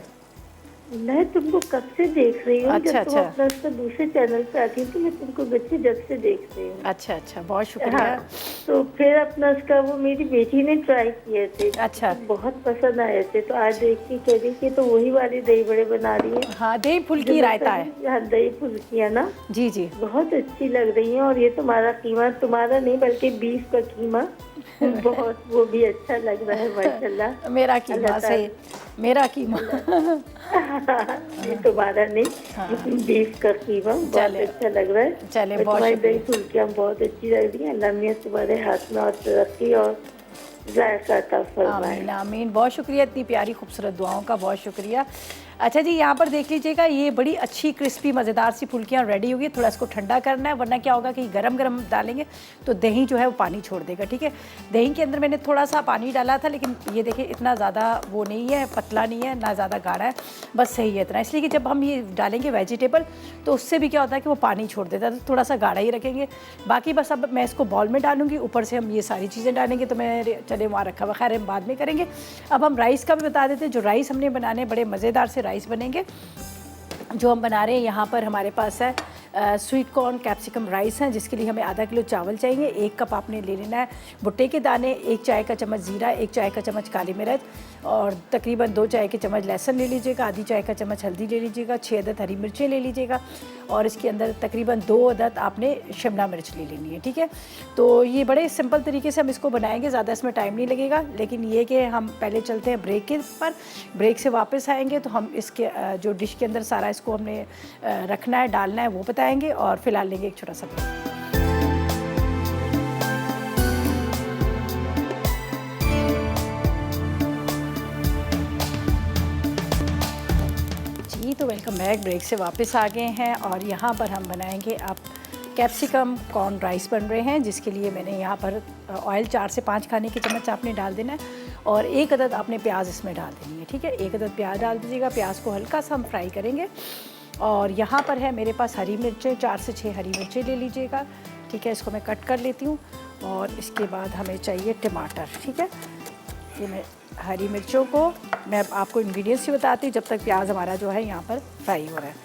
मैं तुमको कब से देख रही हूँ। अच्छा, जब तुम अच्छा। अपना उस पर दूसरे चैनल पे आती थी, मैं तुमको बच्चे जब से देख रही हूँ। अच्छा अच्छा, बहुत शुक्रिया। हाँ, तो फिर अपना उसका वो मेरी बेटी ने ट्राई किए थे। अच्छा। बहुत पसंद आए थे, तो आज देख के कह रही कि तो वही वाली दही बड़े बना रही है। हाँ, दही फुल्की रायता है। हाँ, दही फुल्की है ना, जी जी। बहुत अच्छी लग रही है। और ये तुम्हारा कीमा, तुम्हारा नहीं बल्कि बीफ का कीमा बहुत वो भी अच्छा लग रहा है माशाल्लाह। मेरा कीमा, अल्लाह सही, मेरा कीमा। ये तुम्हारा नहीं, लेकिन बीफ का कीमा बहुत चले। अच्छा लग रहा है। चले, और बहुत तुम्हारी दही शुक्रिया। फुल्कियाँ बहुत अच्छी लग रही है। अल्लाह मियां तुम्हारे हाथ में और तरक्की और जायका अता फरमाए। आमीन आमीन। बहुत शुक्रिया इतनी प्यारी खूबसूरत दुआओं का, बहुत शुक्रिया। अच्छा जी, यहाँ पर देख लीजिएगा, ये बड़ी अच्छी क्रिस्पी मज़ेदार सी फुल्कियाँ रेडी होगी। थोड़ा इसको ठंडा करना है, वरना क्या होगा कि गरम गरम डालेंगे तो दही जो है वो पानी छोड़ देगा। ठीक है, दही के अंदर मैंने थोड़ा सा पानी डाला था, लेकिन ये देखिए इतना ज़्यादा वो नहीं है, पतला नहीं है, ना ज़्यादा गाढ़ा है, बस सही है इतना। इसलिए कि जब हम ये डालेंगे वेजिटेबल तो उससे भी क्या होता है कि वो पानी छोड़ देता है, तो थोड़ा सा गाढ़ा ही रखेंगे। बाकी बस अब मैं इसको बॉल में डालूंगी, ऊपर से हम ये सारी चीज़ें डालेंगे, तो मैं चले वहाँ रखा हुआ, खैर हम बाद में करेंगे। अब हम राइस का भी बता देते हैं। जो राइस हमने बनाने, बड़े मज़ेदार से राइस बनेंगे जो हम बना रहे हैं। यहाँ पर हमारे पास है स्वीट कॉर्न कैप्सिकम राइस हैं, जिसके लिए हमें आधा किलो चावल चाहिए। 1 कप आपने ले लेना है भुट्टे के दाने, 1 चाय का चम्मच ज़ीरा, 1 चाय का चम्मच काली मिर्च और तकरीबन 2 चाय के चम्मच लहसुन ले लीजिएगा, आधी चाय का चम्मच हल्दी ले लीजिएगा, 6 अदद हरी मिर्चें ले लीजिएगा और इसके अंदर तकरीबन 2 अदद आपने शिमला मिर्च ले लेनी है। ठीक है, तो ये बड़े सिंपल तरीके से हम इसको बनाएंगे, ज़्यादा इसमें टाइम नहीं लगेगा। लेकिन ये कि हम पहले चलते हैं ब्रेक के पर, ब्रेक से वापस आएंगे तो हम इसके जो डिश के अंदर सारा इसको हमने रखना है, डालना है, वो बताएंगे। और फिलहाल लेंगे एक छोटा सा ब्रेक। जी, तो वेलकम बैक। ब्रेक से वापस आ गए हैं और यहाँ पर हम बनाएंगे अब कैप्सिकम कॉर्न राइस बन रहे हैं, जिसके लिए मैंने यहाँ पर ऑयल 4 से 5 खाने के चम्मच आपने डाल देना है और 1 अदद आपने प्याज इसमें डाल देनी है। ठीक है, 1 अदद प्याज डाल दीजिएगा। प्याज को हल्का सा हम फ्राई करेंगे। और यहाँ पर है मेरे पास हरी मिर्चें, 4 से 6 हरी मिर्चें ले लीजिएगा। ठीक है, इसको मैं कट कर लेती हूँ। और इसके बाद हमें चाहिए टमाटर। ठीक है, ये मैं हरी मिर्चों को मैं आपको इंग्रेडिएंट्स ही बताती हूँ जब तक प्याज हमारा जो है यहाँ पर फ्राई हो रहा है।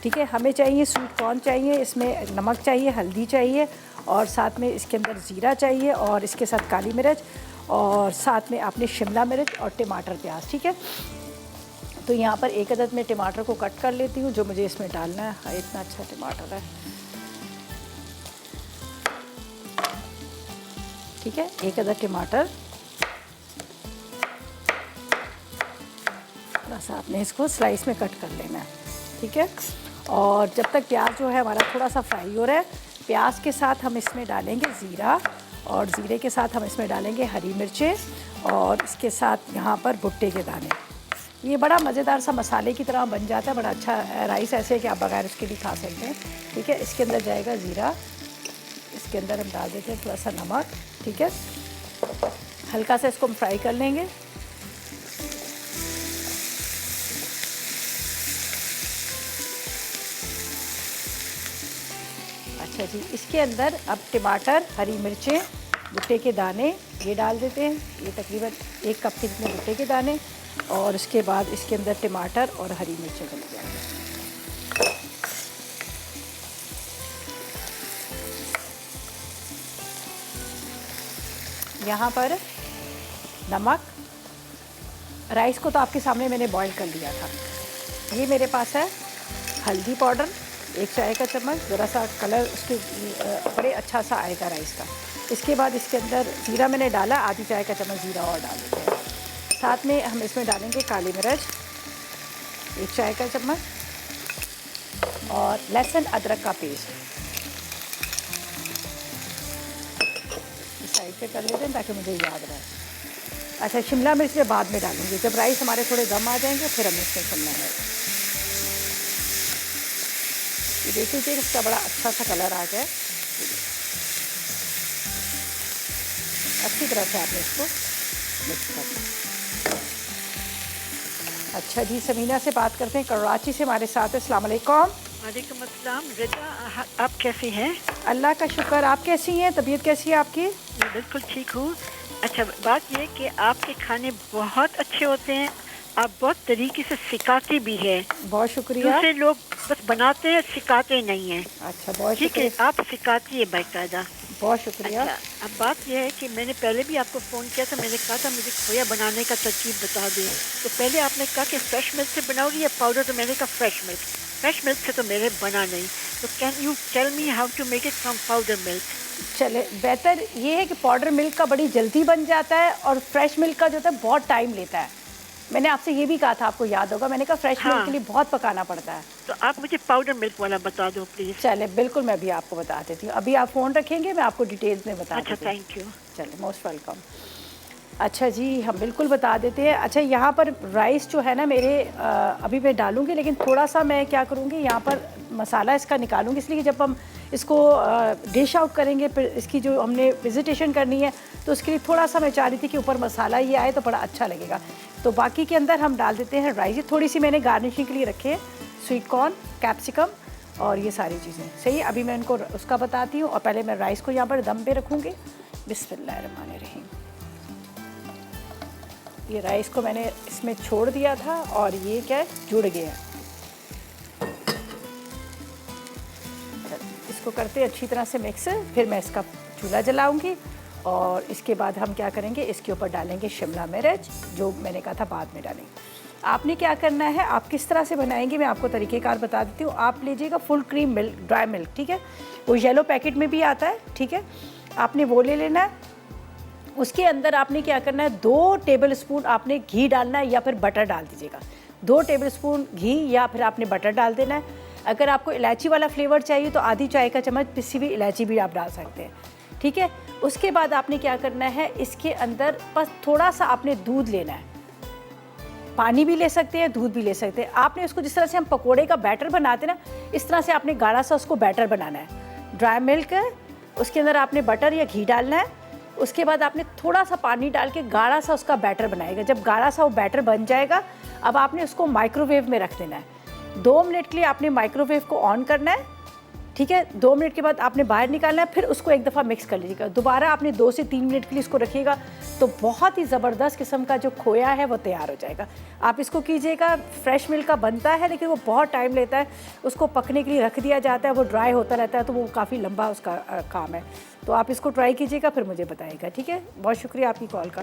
ठीक है, हमें चाहिए स्वीट कॉर्न चाहिए, इसमें नमक चाहिए, हल्दी चाहिए और साथ में इसके अंदर ज़ीरा चाहिए और इसके साथ काली मिर्च और साथ में आपने शिमला मिर्च और टमाटर प्याज। ठीक है, तो यहाँ पर 1 अदद में टमाटर को कट कर लेती हूँ जो मुझे इसमें डालना है। हाँ, इतना अच्छा टमाटर है। ठीक है, 1 अदद टमाटर, थोड़ा सा आपने इसको स्लाइस में कट कर लेना है। ठीक है, और जब तक प्याज जो है हमारा थोड़ा सा फ्राई हो रहा है, प्याज के साथ हम इसमें डालेंगे ज़ीरा और ज़ीरे के साथ हम इसमें डालेंगे हरी मिर्चें और इसके साथ यहाँ पर भुट्टे के दाने। ये बड़ा मज़ेदार सा मसाले की तरह बन जाता है, बड़ा अच्छा राइस ऐसे है कि आप बगैर उसके भी खा सकते हैं। ठीक है, इसके अंदर जाएगा ज़ीरा, इसके अंदर हम डाल देते हैं थोड़ा सा नमक। ठीक है, हल्का सा इसको हम फ्राई कर लेंगे। अच्छा जी, इसके अंदर अब टमाटर, हरी मिर्चें, भुट्टे के दाने ये डाल देते हैं। ये तकरीबन 1 कप के जितने भुट्टे के दाने और उसके बाद इसके अंदर टमाटर और हरी मिर्चें डल जाएंगे। यहाँ पर नमक, राइस को तो आपके सामने मैंने बॉईल कर लिया था। ये मेरे पास है हल्दी पाउडर 1 चाय का चम्मच, ज़रा सा कलर उसके बड़े अच्छा सा आएगा राइस का। इसके बाद इसके अंदर ज़ीरा मैंने डाला, आधी चाय का चम्मच ज़ीरा और डाल देते हैं। साथ में हम इसमें डालेंगे काली मिर्च 1 चाय का चम्मच, और लहसुन अदरक का पेस्ट साइड पे कर लेते हैं ताकि मुझे याद रहे। अच्छा, शिमला मिर्च मैं बाद में डालूंगी, जब राइस हमारे थोड़े दम आ जाएंगे फिर हम इसमें शिमला मिर्च। ये देख लीजिए इसका बड़ा अच्छा सा कलर आ गया। अच्छी तरह से आपने इसको मिक्स करना। अच्छा जी, समीना से बात करते हैं, कराची से हमारे साथ है। अस्सलाम वालेकुम। वालेकुम अस्सलाम। रिदा, आप कैसी हैं? अल्लाह का शुक्र, आप कैसी हैं? तबीयत कैसी है आपकी? मैं बिल्कुल ठीक हूँ। अच्छा, बात ये कि आपके खाने बहुत अच्छे होते हैं, आप बहुत तरीके से सिखाती भी हैं। बहुत शुक्रिया। दूसरे लोग बस बनाते हैं, सिखाते नहीं हैं। अच्छा, बहुत ठीक है, शुक्रिया। आप सिखाती है बाकायदा। बहुत शुक्रिया। अच्छा, अब बात यह है कि मैंने पहले भी आपको फ़ोन किया था, मैंने कहा था मुझे खोया बनाने का तरकीब बता दें। तो पहले आपने कहा कि फ्रेश मिल्क से बनाओगी या पाउडर, तो मैंने कहा फ्रेश मिल्क से तो मेरे बना नहीं। तो can you tell me how to make it from powder milk? चले, बेहतर ये है कि पाउडर मिल्क का बड़ी जल्दी बन जाता है और फ्रेश मिल्क का जो होता है बहुत टाइम लेता है। मैंने आपसे ये भी कहा था, आपको याद होगा, मैंने कहा फ्रेश मिल्क के लिए बहुत पकाना पड़ता है। तो आप मुझे पाउडर मिल्क वाला बता दो प्लीज़। चले, बिल्कुल, मैं भी आपको बता देती हूँ। अभी आप फ़ोन रखेंगे, मैं आपको डिटेल्स में बता अच्छा, देती हूँ। Thank you. चले, मोस्ट वेलकम। अच्छा जी, हम बिल्कुल बता देते हैं। अच्छा, यहाँ पर राइस जो है ना मेरे, अभी मैं डालूँगी, लेकिन थोड़ा सा मैं क्या करूँगी, यहाँ पर मसाला इसका निकालूँगी, इसलिए कि जब हम इसको डिश आउट करेंगे, फिर इसकी जो हमने विजिटेशन करनी है, तो उसके लिए थोड़ा सा मैं चाह रही थी कि ऊपर मसाला ये आए तो बड़ा अच्छा लगेगा। तो बाकी के अंदर हम डाल देते हैं राइस। थोड़ी सी मैंने गार्निशिंग के लिए रखे हैं स्वीट कॉर्न, कैप्सिकम और ये सारी चीज़ें। सही, अभी मैं इनको उसका बताती हूँ, और पहले मैं राइस को यहाँ पर दम पे रखूँगी। बिस्मिल्लाहिर्रहमानिर्रहीम। ये राइस को मैंने इसमें छोड़ दिया था और ये क्या है, जुड़ गया है। इसको करते अच्छी तरह से मिक्स। फिर मैं इसका चूल्हा जलाऊंगी और इसके बाद हम क्या करेंगे, इसके ऊपर डालेंगे शिमला मिर्च, जो मैंने कहा था बाद में डालेंगे। आपने क्या करना है, आप किस तरह से बनाएंगे मैं आपको तरीक़ेकार बता देती हूँ। आप लीजिएगा full cream milk, dry milk, ठीक है, वो येलो पैकेट में भी आता है, ठीक है, आपने वो ले लेना है। उसके अंदर आपने क्या करना है, 2 टेबल स्पून आपने घी डालना है या फिर बटर डाल दीजिएगा। 2 टेबल स्पून घी या फिर आपने बटर डाल देना है। अगर आपको इलायची वाला फ्लेवर चाहिए तो आधी चाय का चम्मच पिसी हुई इलायची भी आप डाल सकते हैं, ठीक है। उसके बाद आपने क्या करना है, इसके अंदर बस थोड़ा सा आपने दूध लेना है, पानी भी ले सकते हैं, दूध भी ले सकते हैं। आपने उसको जिस तरह से हम पकोड़े का बैटर बनाते हैं ना, इस तरह से आपने गाढ़ा सा उसको बैटर बनाना है। ड्राई मिल्क है, उसके अंदर आपने बटर या घी डालना है। उसके बाद आपने थोड़ा सा पानी डाल के गाढ़ा सा उसका बैटर बनाएगा। जब गाढ़ा सा वो बैटर बन जाएगा, अब आपने उसको माइक्रोवेव में रख देना है। 2 मिनट के लिए आपने माइक्रोवेव को ऑन करना है, ठीक है। 2 मिनट के बाद आपने बाहर निकालना है, फिर उसको एक दफ़ा मिक्स कर लीजिएगा। दोबारा आपने 2 से 3 मिनट के लिए इसको रखिएगा, तो बहुत ही ज़बरदस्त किस्म का जो खोया है वो तैयार हो जाएगा। आप इसको कीजिएगा, फ्रेश मिल्क का बनता है लेकिन वो बहुत टाइम लेता है, उसको पकने के लिए रख दिया जाता है, वो ड्राई होता रहता है, तो वो काफ़ी लंबा उसका काम है। तो आप इसको ट्राई कीजिएगा, फिर मुझे बताइएगा, ठीक है। बहुत शुक्रिया आपकी कॉल का।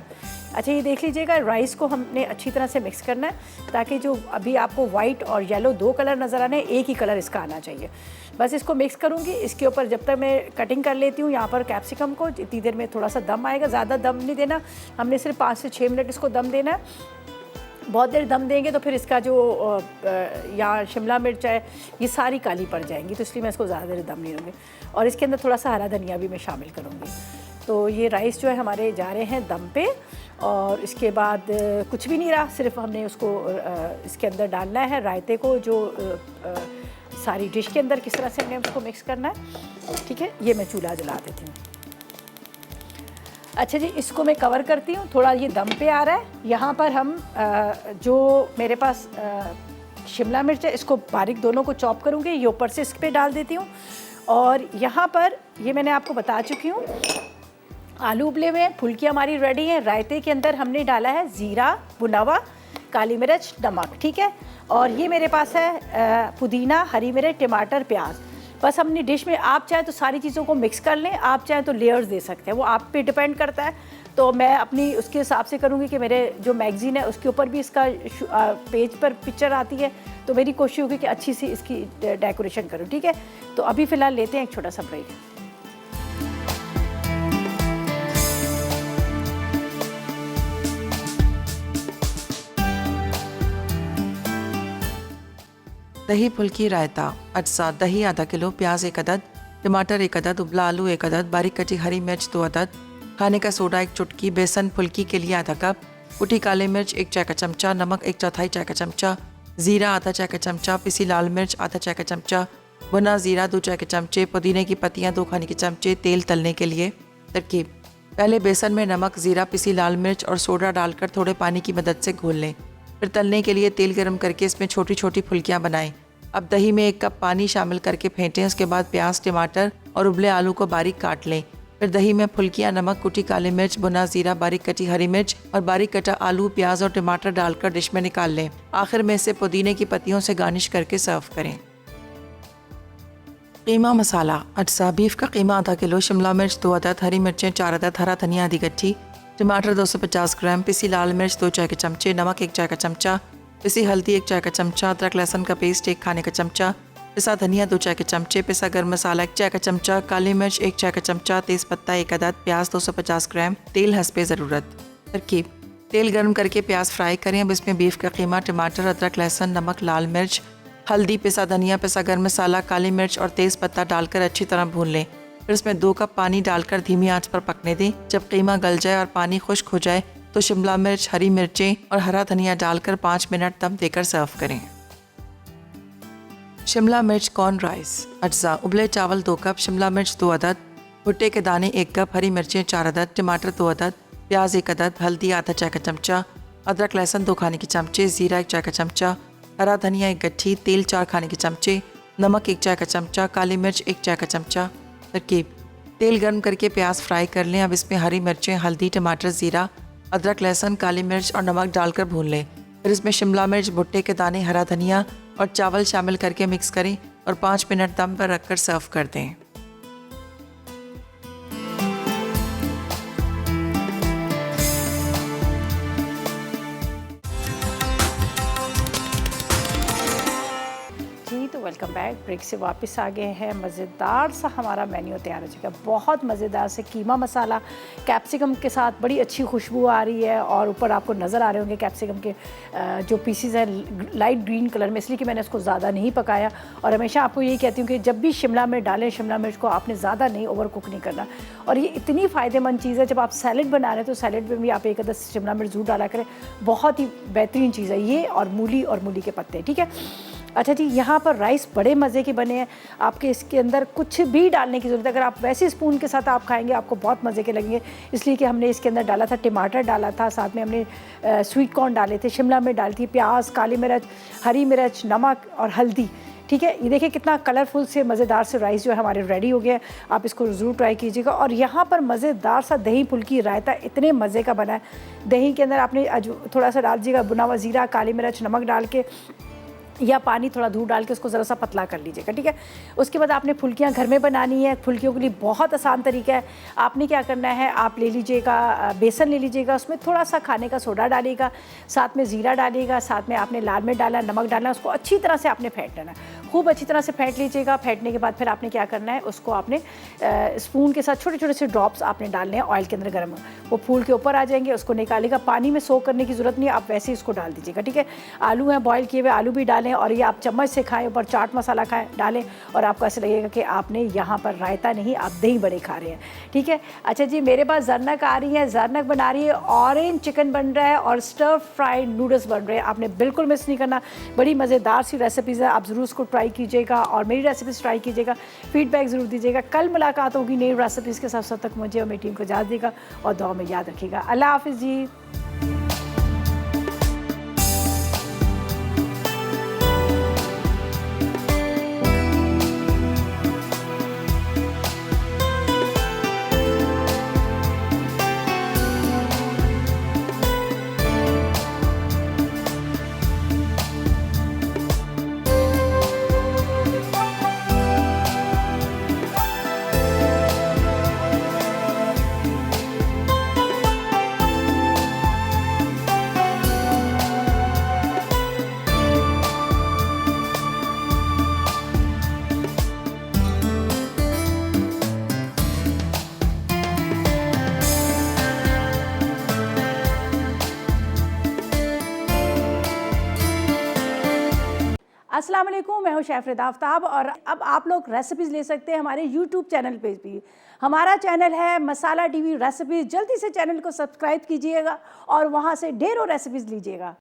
अच्छा, ये देख लीजिएगा, राइस को हमने अच्छी तरह से मिक्स करना है ताकि जो अभी आपको वाइट और येलो 2 कलर नज़र आने, एक ही कलर इसका आना चाहिए। बस इसको मिक्स करूँगी। इसके ऊपर जब तक मैं कटिंग कर लेती हूँ यहाँ पर कैप्सिकम को, इतनी देर में थोड़ा सा दम आएगा। ज़्यादा दम नहीं देना, हमने सिर्फ 5 से 6 मिनट इसको दम देना है। बहुत देर दम देंगे तो फिर इसका जो या शिमला मिर्च है ये सारी काली पड़ जाएंगी, तो इसलिए मैं इसको ज़्यादा देर दम नहीं दूँगी। और इसके अंदर थोड़ा सा हरा धनिया भी मैं शामिल करूँगी। तो ये राइस जो है हमारे जा रहे हैं दम पे, और इसके बाद कुछ भी नहीं रहा, सिर्फ हमने उसको इसके अंदर डालना है रायते को, जो सारी डिश के अंदर किस तरह से हमने उसको मिक्स करना है, ठीक है। ये मैं चूल्हा जला देती हूँ। अच्छा जी, इसको मैं कवर करती हूँ, थोड़ा ये दम पे आ रहा है। यहाँ पर हम जो मेरे पास शिमला मिर्च है, इसको बारीक दोनों को चॉप करूँगी, ये ऊपर से इस पर डाल देती हूँ। और यहाँ पर ये मैंने आपको बता चुकी हूँ, आलू उबले हुए हैं, फुल्की हमारी रेडी है। रायते के अंदर हमने डाला है ज़ीरा, भुना हुआ, काली मिर्च, नमक, ठीक है। और ये मेरे पास है पुदीना, हरी मिर्च, टमाटर, प्याज। बस अपनी डिश में आप चाहे तो सारी चीज़ों को मिक्स कर लें, आप चाहे तो लेयर्स दे सकते हैं, वो आप पे डिपेंड करता है। तो मैं अपनी उसके हिसाब से करूँगी कि मेरे जो मैगज़ीन है उसके ऊपर भी इसका पेज पर पिक्चर आती है, तो मेरी कोशिश होगी कि अच्छी सी इसकी डेकोरेशन करूँ, ठीक है। तो अभी फ़िलहाल लेते हैं एक छोटा सा ब्रेक। दही फुल्की रायता। अज्जा: दही आधा किलो, प्याज 1 अदद, टमाटर 1 अदद, उबला आलू 1 अदद, बारीक कटी हरी मिर्च 2 अदद, खाने का सोडा 1 चुटकी, बेसन फुल्की के लिए आधा कप, कुटी काली मिर्च 1 चाय का चमचा, नमक 1/4 चाय का चमचा, ज़ीरा आधा चाय का चमचा, पिसी लाल मिर्च आधा चाय का चमचा, भुना ज़ीरा 2 चाय के चमचे, पुदीने की पत्तियाँ 2 खाने के चमचे। तेल तलने के लिए तरकीब: पहले बेसन में नमक, ज़ीरा, पिसी लाल मिर्च और सोडा डालकर थोड़े पानी की मदद से घोल लें। फिर तलने के लिए तेल गर्म करके इसमें छोटी छोटी फुल्कियाँ बनाएं। अब दही में 1 कप पानी शामिल करके फेंटें। उसके बाद प्याज, टमाटर और उबले आलू को बारीक काट लें। फिर दही में फुल्कियाँ, नमक, कुटी काली मिर्च, भुना ज़ीरा, बारीक कटी हरी मिर्च और बारीक कटा आलू, प्याज और टमाटर डालकर डिश में निकाल लें। आखिर में इसे पुदीने की पत्तियों से गार्निश करके सर्व करें। कीमा मसाला। अज्जा: बीफ का कीमा आधा किलो, शिमला मिर्च 2 अदद, हरी मिर्चें 4 अदद, हरा धनिया आधी गट्ठी, टमाटर 250 ग्राम, पिसी लाल मिर्च 2 चाय के चमचे, नमक 1 चाय का चमचा, पिसी हल्दी 1 चाय का चमचा, अदरक लहसुन का पेस्ट 1 खाने का चमचा, पिसा धनिया 2 चाय के चमचे, पिसा गर्म मसाला 1 चाय का चमचा, काली मिर्च 1 चाय का चमचा, तेज़पत्ता 1 अदद, प्याज 250 ग्राम, तेल हस्बे ज़रूरत। तरकीब: तेल गर्म करके प्याज फ्राई करें। अब इसमें बीफ का कीमा, टमाटर, अदरक लहसुन, नमक, लाल मिर्च, हल्दी, पिसा धनिया, पिसा गर्म मसाला, काली मिर्च और तेज़पत्ता डालकर अच्छी तरह भून लें। फिर इसमें 2 कप पानी डालकर धीमी आंच पर पकने दें। जब कीमा गल जाए और पानी खुश्क हो जाए तो शिमला मिर्च, हरी मिर्चें और हरा धनिया डालकर 5 मिनट दम देकर सर्व करें। शिमला मिर्च कॉर्न राइस। अज्जा: उबले चावल 2 कप, शिमला मिर्च 2 अदद, भुट्टे के दाने 1 कप, हरी मिर्चें 4 अदद, टमाटर 2 अदद, प्याज 1 अदद, हल्दी आधा चाय का चमचा, अदरक लहसुन 2 खाने के चमचे, ज़ीरा 1 चाय का चमचा, हरा धनिया 1 गट्ठी, तेल 4 खाने के चमचे, नमक 1 चाय का चमचा, काली मिर्च 1 चाय का चमचा। तरकीब: तेल गर्म करके प्याज फ्राई कर लें। अब इसमें हरी मिर्चें, हल्दी, टमाटर, ज़ीरा, अदरक लहसुन, काली मिर्च और नमक डालकर भून लें। फिर इसमें शिमला मिर्च, भुट्टे के दाने, हरा धनिया और चावल शामिल करके मिक्स करें और 5 मिनट दम पर रखकर सर्व कर दें। तो वेलकम बैक। ब्रेक से वापस आ गए हैं। मज़ेदार सा हमारा मेन्यू तैयार हो चुका है। बहुत मज़ेदार से कीमा मसाला कैप्सिकम के साथ, बड़ी अच्छी खुशबू आ रही है और ऊपर आपको नज़र आ रहे होंगे कैप्सिकम के जो पीसीज हैं लाइट ग्रीन कलर में, इसलिए कि मैंने इसको ज़्यादा नहीं पकाया। और हमेशा आपको यही कहती हूँ कि जब भी शिमला मिर्च डालें, शिमला मिर्च को आपने ज़्यादा नहीं ओवर कुक नहीं करना। और ये इतनी फ़ायदेमंद चीज़ है, जब आप सैलड बना रहे हैं तो सैलड में भी आप 1 अदद शिमला मिर्च ज़रूर डाला करें। बहुत ही बेहतरीन चीज़ है ये, और मूली के पत्ते। ठीक है, अच्छा जी, यहाँ पर राइस बड़े मज़े के बने हैं। आपके इसके अंदर कुछ भी डालने की ज़रूरत है। अगर आप वैसे स्पून के साथ आप खाएंगे आपको बहुत मज़े के लगेंगे, इसलिए कि हमने इसके अंदर डाला था टमाटर डाला था, साथ में हमने स्वीट कॉर्न डाले थे, शिमला मिर्च डाली थी, प्याज, काली मिर्च, हरी मिर्च, नमक और हल्दी। ठीक है, ये देखिए कितना कलरफुल से मज़ेदार से राइस जो है हमारे रेडी हो गया है। आप इसको ज़रूर ट्राई कीजिएगा। और यहाँ पर मज़ेदार सा दही फुल्की रायता इतने मज़े का बना है। दही के अंदर आपने थोड़ा सा डाल दीजिएगा भुना हुआ ज़ीरा, काली मिर्च, नमक डाल के या पानी थोड़ा दूध डाल के उसको ज़रा सा पतला कर लीजिएगा। ठीक है, उसके बाद आपने फुल्कियाँ घर में बनानी है। फुल्कियों के लिए बहुत आसान तरीका है। आपने क्या करना है, आप ले लीजिएगा बेसन ले लीजिएगा, उसमें थोड़ा सा खाने का सोडा डालिएगा, साथ में ज़ीरा डालिएगा, साथ में आपने लाल मिर्च डाला, नमक डालना, उसको अच्छी तरह से आपने फेंट लेना है। खूब अच्छी तरह से फेंट लीजिएगा। फेंटने के बाद फिर आपने क्या करना है, उसको आपने स्पून के साथ छोटे छोटे से ड्रॉप्स आपने डालने हैं ऑयल के अंदर गर्म, वो फूल के ऊपर आ जाएंगे। उसको निकालेगा, पानी में सोक करने की ज़रूरत नहीं है, आप वैसे ही इसको डाल दीजिएगा। ठीक है, आलू हैं बॉयल किए हुए, आलू भी डालें और ये आप चम्मच से खाएं, ऊपर चाट मसाला खाएं डालें और आपको ऐसे लगेगा कि आपने यहाँ पर रायता नहीं, आप दही बड़े खा रहे हैं। ठीक है, अच्छा जी, मेरे पास जरनक आ रही है, जरनक बना रही है, ऑरेंज चिकन बन रहा है और स्टर फ्राइड नूडल्स बन रहे हैं। आपने बिल्कुल मिस नहीं करना, बड़ी मज़ेदार सी रेसिपीज़ है, आप ज़रूर उसको ट्राई कीजिएगा और मेरी रेसिपीज़ ट्राई कीजिएगा, फीडबैक ज़रूर दीजिएगा। कल मुलाकात होगी नई रेसिपीज़ के साथ। तक मुझे और मेरी टीम को इजाज़त देगा और दुआ में याद रखिएगा। अल्लाह हाफ़िज़ जी। अस्सलाम वालेकुम, मैं हूं शेफ रिदा आफ्ताब और अब आप लोग रेसिपीज़ ले सकते हैं हमारे यूट्यूब चैनल पे भी। हमारा चैनल है मसाला टीवी रेसिपीज़। जल्दी से चैनल को सब्सक्राइब कीजिएगा और वहां से ढेरों रेसिपीज़ लीजिएगा।